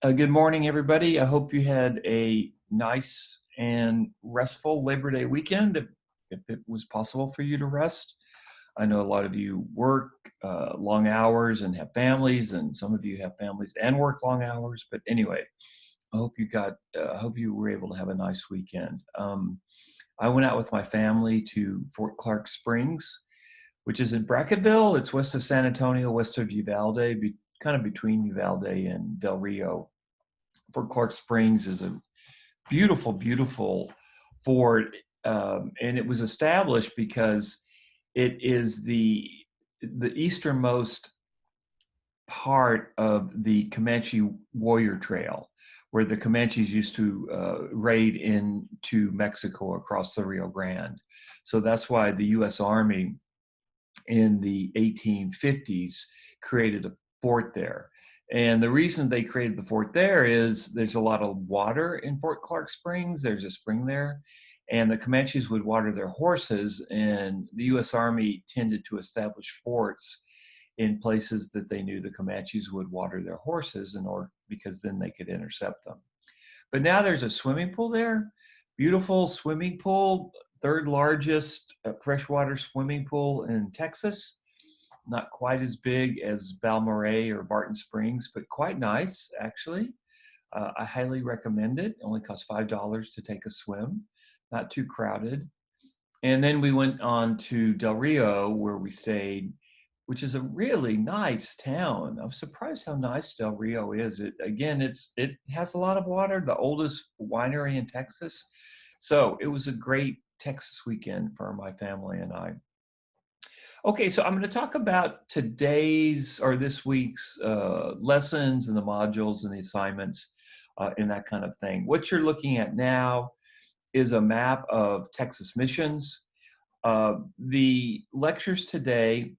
Good morning, everybody. I hope you had a nice and restful Labor Day weekend, if it was possible for you to rest. I know a lot of you work long hours and have families, and some of you have families and work long hours. But anyway, I hope you were able to have a nice weekend. I went out with my family to Fort Clark Springs, which is in Brackettville. It's west of San Antonio, west of Uvalde, kind of between Uvalde and Del Rio. Fort Clark Springs is a beautiful, beautiful fort, and it was established because it is the easternmost part of the Comanche Warrior Trail, where the Comanches used to raid into Mexico across the Rio Grande. So that's why the U.S. Army in the 1850s created a fort there. And the reason they created the fort there is there's a lot of water in Fort Clark Springs. There's a spring there. And the Comanches would water their horses, and the U.S. Army tended to establish forts in places that they knew the Comanches would water their horses in order, because then they could intercept them. But now there's a swimming pool there, beautiful swimming pool, third largest freshwater swimming pool in Texas. Not quite as big as Balmorhea or Barton Springs, but quite nice, actually. I highly recommend it. It only costs $5 to take a swim, not too crowded. And then we went on to Del Rio, where we stayed, which is a really nice town. I'm surprised how nice Del Rio is. It has a lot of water, the oldest winery in Texas. So it was a great Texas weekend for my family and I. Okay, so I'm going to talk about today's or this week's lessons and the modules and the assignments and that kind of thing. What you're looking at now is a map of Texas missions. The lectures today,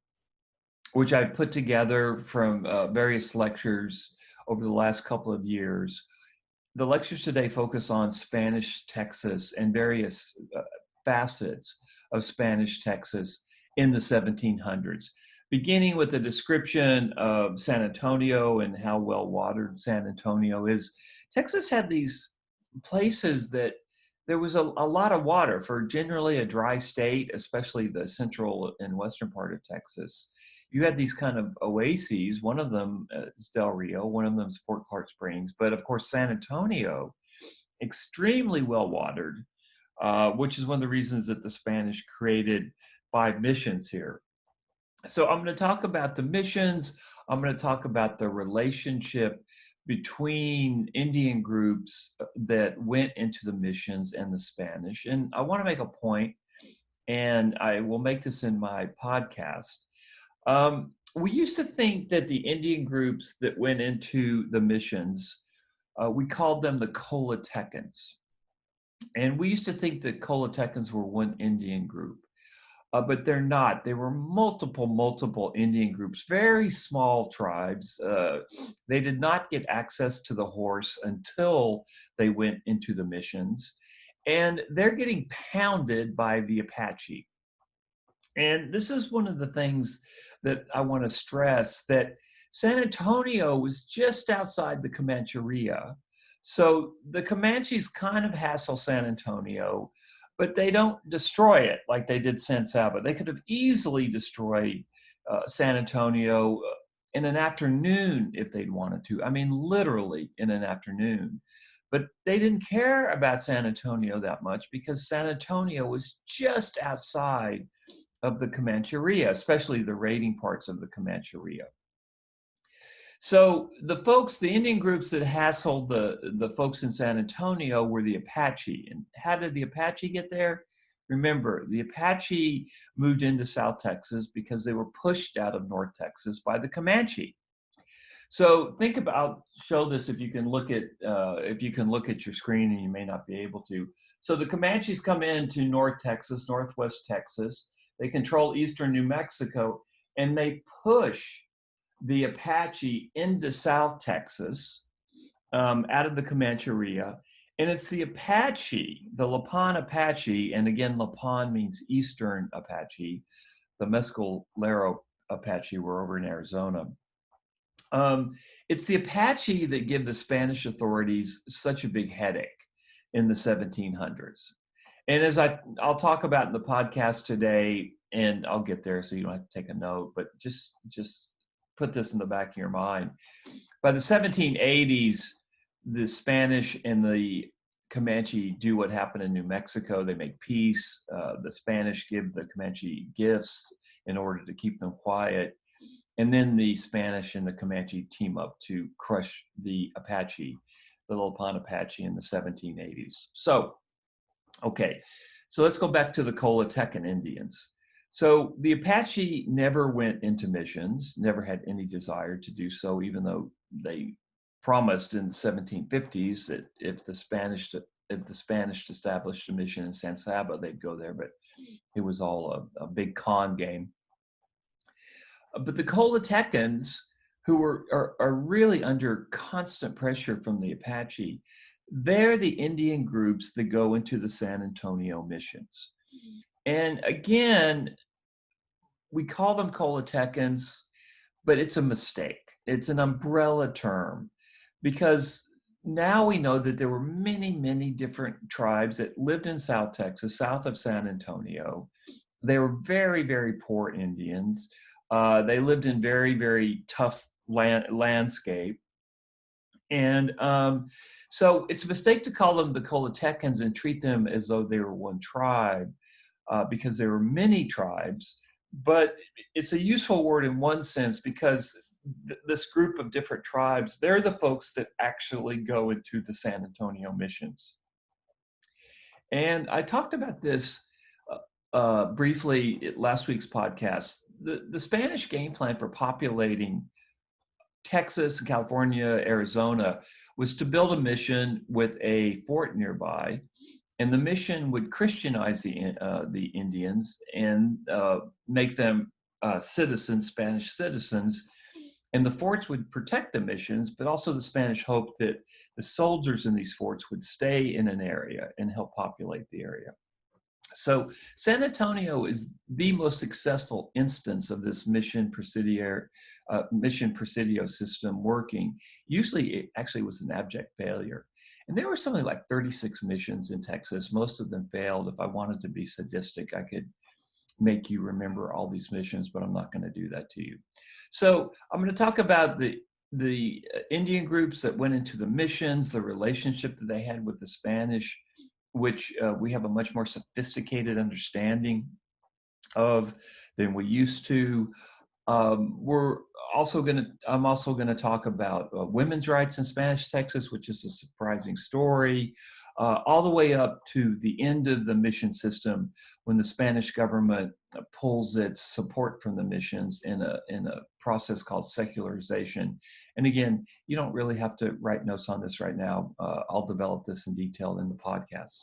which I put together from various lectures over the last couple of years, the lectures today focus on Spanish Texas and various facets of Spanish Texas in the 1700s, beginning with a description of San Antonio and how well watered San Antonio is. Texas had these places that there was a lot of water for generally a dry state, especially the central and western part of Texas. You had these kind of oases. One of them is Del Rio, one of them is Fort Clark Springs, but of course San Antonio, extremely well watered, which is one of the reasons that the Spanish created 5 missions here. So I'm going to talk about the missions. I'm going to talk about the relationship between Indian groups that went into the missions and the Spanish. And I want to make a point, and I will make this in my podcast. We used to think that the Indian groups that went into the missions, we called them the Colatecans. And we used to think that Colatecans were one Indian group. But they're not. They were multiple Indian groups, very small tribes. They did not get access to the horse until they went into the missions. And they're getting pounded by the Apache. And this is one of the things that I want to stress, that San Antonio was just outside the Comancheria. So the Comanches kind of hassle San Antonio, but they don't destroy it like they did San Saba. They could have easily destroyed San Antonio in an afternoon if they'd wanted to. I mean, literally in an afternoon. But they didn't care about San Antonio that much because San Antonio was just outside of the Comancheria, especially the raiding parts of the Comancheria. So the Indian groups that hassled the folks in San Antonio were the Apache. And how did the Apache get there? Remember, the Apache moved into South Texas because they were pushed out of North Texas by the Comanche. So think about, I'll show this if you can look at your screen, and you may not be able to. So the Comanches come into North Texas, Northwest Texas. They control eastern New Mexico, and they push the Apache into South Texas, out of the Comancheria. And it's the Apache, the Lipan Apache, and again, Lipan means Eastern Apache. The Mescalero Apache were over in Arizona. Um, it's the Apache that give the Spanish authorities such a big headache in the 1700s. And I'll talk about in the podcast today, and I'll get there so you don't have to take a note, but just put this in the back of your mind. By the 1780s, the Spanish and the Comanche do what happened in New Mexico. They make peace. The Spanish give the Comanche gifts in order to keep them quiet. And then the Spanish and the Comanche team up to crush the Apache, the Little Pond Apache in the 1780s. So, okay, so let's go back to the Colatecan Indians. So the Apache never went into missions, never had any desire to do so, even though they promised in the 1750s that if the Spanish established a mission in San Saba, they'd go there. But it was all a big con game. But the Colatecans, who are really under constant pressure from the Apache, they're the Indian groups that go into the San Antonio missions. And again, we call them Colatecans, but it's a mistake. It's an umbrella term because now we know that there were many, many different tribes that lived in South Texas, south of San Antonio. They were very, very poor Indians. They lived in very, very tough landscape. And so it's a mistake to call them the Colatecans and treat them as though they were one tribe because there were many tribes. But it's a useful word in one sense because this group of different tribes, they're the folks that actually go into the San Antonio missions. And I talked about this briefly at last week's podcast. The Spanish game plan for populating Texas, California, Arizona was to build a mission with a fort nearby, and the mission would Christianize the Indians and make them citizens, Spanish citizens. And the forts would protect the missions, but also the Spanish hoped that the soldiers in these forts would stay in an area and help populate the area. So San Antonio is the most successful instance of this mission presidio system working. Usually it actually was an abject failure. And there were something like 36 missions in Texas. Most of them failed. If I wanted to be sadistic, I could make you remember all these missions, but I'm not going to do that to you. So I'm going to talk about the Indian groups that went into the missions, the relationship that they had with the Spanish, which we have a much more sophisticated understanding of than we used to. I'm also going to talk about women's rights in Spanish Texas, which is a surprising story, all the way up to the end of the mission system when the Spanish government pulls its support from the missions in a process called secularization. And again, you don't really have to write notes on this right now. I'll develop this in detail in the podcast.